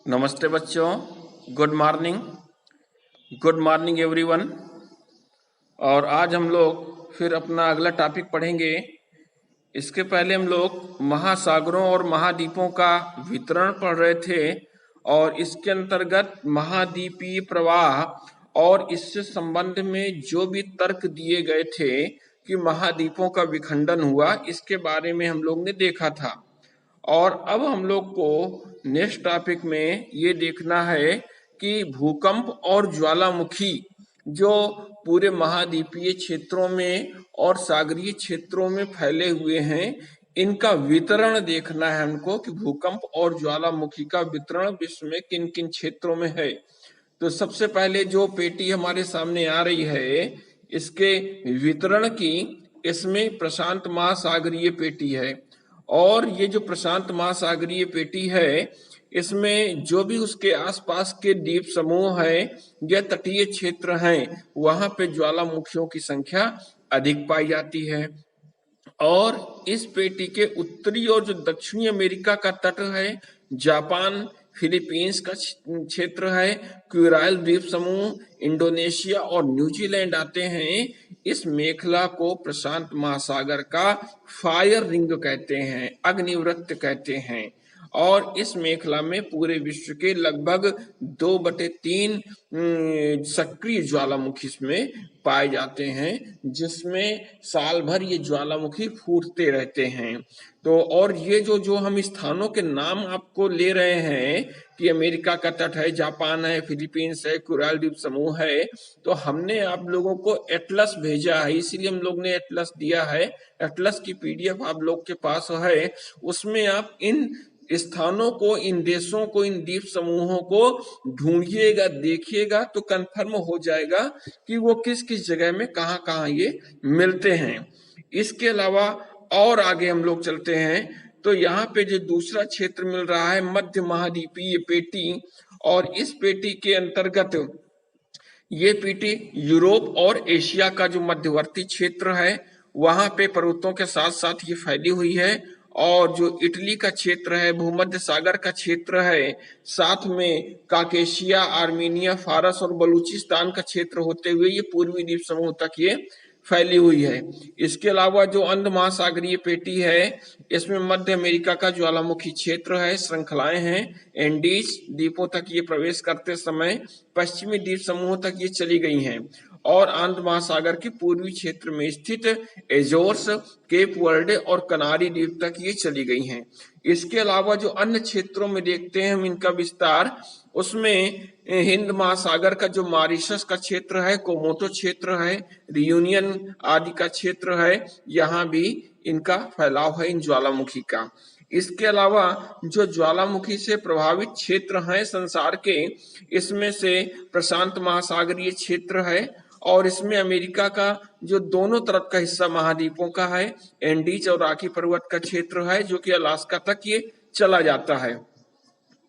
नमस्ते बच्चों, good morning everyone. और आज हम लोग फिर अपना अगला टॉपिक पढ़ेंगे। इसके पहले हम लोग महासागरों और महाद्वीपों का वितरण पढ़ रहे थे और इसके अंतर्गत महाद्वीपीय प्रवाह और इससे संबंध में जो भी तर्क दिए गए थे कि महाद्वीपों का विखंडन हुआ, इसके बारे में हम लोग ने देखा था। और अब हम लोग को नेक्स्ट टॉपिक में ये देखना है कि भूकंप और ज्वालामुखी जो पूरे महाद्वीपीय क्षेत्रों में और सागरीय क्षेत्रों में फैले हुए हैं, इनका वितरण देखना है हमको कि भूकंप और ज्वालामुखी का वितरण विश्व में किन किन क्षेत्रों में है। तो सबसे पहले जो पेटी हमारे सामने आ रही है, इसके वितरण की, इसमें प्रशांत महासागरीय पेटी है। और ये जो प्रशांत महासागरीय पेटी है, इसमें जो भी उसके आसपास के द्वीप समूह है या तटीय क्षेत्र हैं, वहां पे ज्वालामुखियों की संख्या अधिक पाई जाती है। और इस पेटी के उत्तरी और जो दक्षिणी अमेरिका का तट है, जापान, फिलीपींस का क्षेत्र है, क्यूराइल द्वीप समूह, इंडोनेशिया और न्यूजीलैंड आते हैं। इस मेखला को प्रशांत महासागर का फायर रिंग कहते हैं, अग्निवृत्त कहते हैं। और इस मेखला में पूरे विश्व के लगभग 2/3 सक्रिय ज्वालामुखी में पाए जाते हैं, जिसमें साल भर ये ज्वालामुखी फूटते रहते हैं। तो और ये जो हम स्थानों के नाम आपको ले रहे हैं कि अमेरिका का तट है, जापान है, फिलीपींस है, कुराल द्वीप समूह है, तो हमने आप लोगों को एटलस भेजा है, इसीलिए हम लोग ने एटलस दिया है। एटलस की पीडीएफ आप लोग के पास है, उसमें आप इन स्थानों को, इन देशों को, इन द्वीप समूहों को ढूंढिएगा, देखिएगा तो कंफर्म हो जाएगा कि वो किस किस जगह में कहाँ कहाँ ये मिलते हैं। इसके अलावा और आगे हम लोग चलते हैं तो यहाँ पे जो दूसरा क्षेत्र मिल रहा है मध्य महाद्वीपीय पेटी, और इस पेटी के अंतर्गत ये पेटी यूरोप और एशिया का जो मध्यवर्ती क्षेत्र है, वहां पे पर्वतों के साथ साथ ये फैली हुई है। और जो इटली का क्षेत्र है, भूमध्य सागर का क्षेत्र है, साथ में काकेशिया, आर्मीनिया, फारस और बलूचिस्तान का क्षेत्र होते हुए ये पूर्वी द्वीप समूह तक ये फैली हुई है। इसके अलावा जो अंध महासागरीय पेटी है, इसमें मध्य अमेरिका का ज्वालामुखी क्षेत्र है, श्रृंखलाएं हैं, एंडीज द्वीपों तक ये प्रवेश करते समय पश्चिमी द्वीप समूह तक ये चली गई हैं। और आंध्र महासागर के पूर्वी क्षेत्र में स्थित एजोर्स, केप वर्डे और कनारी द्वीप तक ये चली गई हैं। इसके अलावा जो अन्य क्षेत्रों में देखते हैं हम इनका विस्तार, उसमें हिंद महासागर का जो मॉरिशस का क्षेत्र है, कोमोटो क्षेत्र है, रियूनियन आदि का क्षेत्र है, यहाँ भी इनका फैलाव है इन ज्वालामुखी का। इसके अलावा जो ज्वालामुखी से प्रभावित क्षेत्र हैं संसार के, इसमें से प्रशांत महासागरीय क्षेत्र है, और इसमें अमेरिका का जो दोनों तरफ का हिस्सा महाद्वीपों का है, एंडीज और रॉकी पर्वत का क्षेत्र है, जो कि अलास्का तक ये चला जाता है।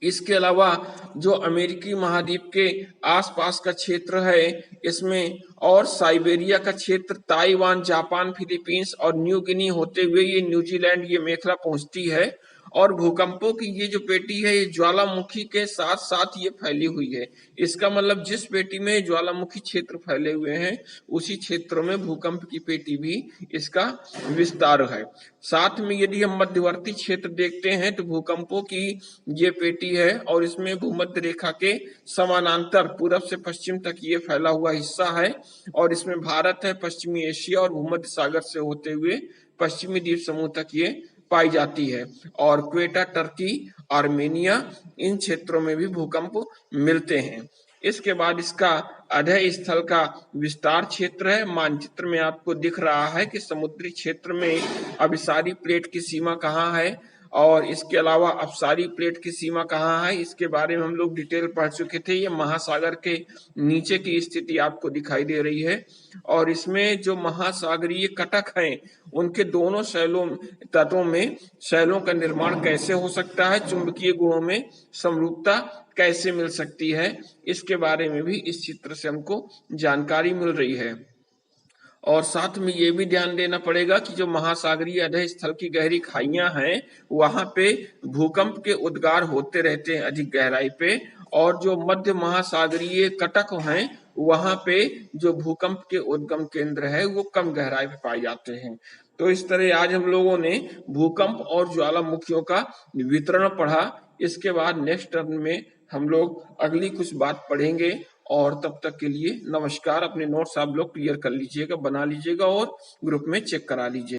इसके अलावा जो अमेरिकी महाद्वीप के आसपास का क्षेत्र है, इसमें और साइबेरिया का क्षेत्र, ताइवान, जापान, फिलीपींस और न्यू गिनी होते हुए ये न्यूजीलैंड ये मेखला पहुंचती है। और भूकंपों की ये जो पेटी है, ये ज्वालामुखी के साथ साथ ये फैली हुई है। इसका मतलब जिस पेटी में ज्वालामुखी क्षेत्र फैले हुए हैं, उसी क्षेत्रों में भूकंप की पेटी भी इसका विस्तार है। साथ में यदि हम मध्यवर्ती क्षेत्र देखते हैं तो भूकंपों की ये पेटी है, और इसमें भूमध्य रेखा के समानांतर पूरब से पश्चिम तक ये फैला हुआ हिस्सा है, और इसमें भारत है, पश्चिमी एशिया और भूमध्य सागर से होते हुए पश्चिमी द्वीप समूह तक ये पाई जाती है। और क्वेटा, टर्की, आर्मेनिया, इन क्षेत्रों में भी भूकंप मिलते हैं। इसके बाद इसका अधः स्थल का विस्तार क्षेत्र है। मानचित्र में आपको दिख रहा है कि समुद्री क्षेत्र में अभिसारी प्लेट की सीमा कहाँ है, और इसके अलावा अपसारी प्लेट की सीमा कहाँ है, इसके बारे में हम लोग डिटेल पढ़ चुके थे। ये महासागर के नीचे की स्थिति आपको दिखाई दे रही है। और इसमें जो महासागरीय कटक हैं, उनके दोनों तटों में शैलों का निर्माण कैसे हो सकता है, चुंबकीय गुणों में समरूपता कैसे मिल सकती है, इसके बारे में भी इस चित्र से हमको जानकारी मिल रही है। और साथ में ये भी ध्यान देना पड़ेगा कि जो महासागरीय अधः स्थल की गहरी खाइयां हैं वहां पे भूकंप के उद्गार होते रहते हैं अधिक गहराई पे, और जो मध्य महासागरीय कटक हैं वहां पे जो भूकंप के उद्गम केंद्र है वो कम गहराई पे पाए जाते हैं। तो इस तरह आज हम लोगों ने भूकंप और ज्वालामुखियों का वितरण पढ़ा। इसके बाद नेक्स्ट टर्न में हम लोग अगली कुछ बात पढ़ेंगे, और तब तक के लिए नमस्कार। अपने नोट्स आप लोग क्लियर कर लीजिएगा, बना लीजिएगा और ग्रुप में चेक करा लीजिएगा।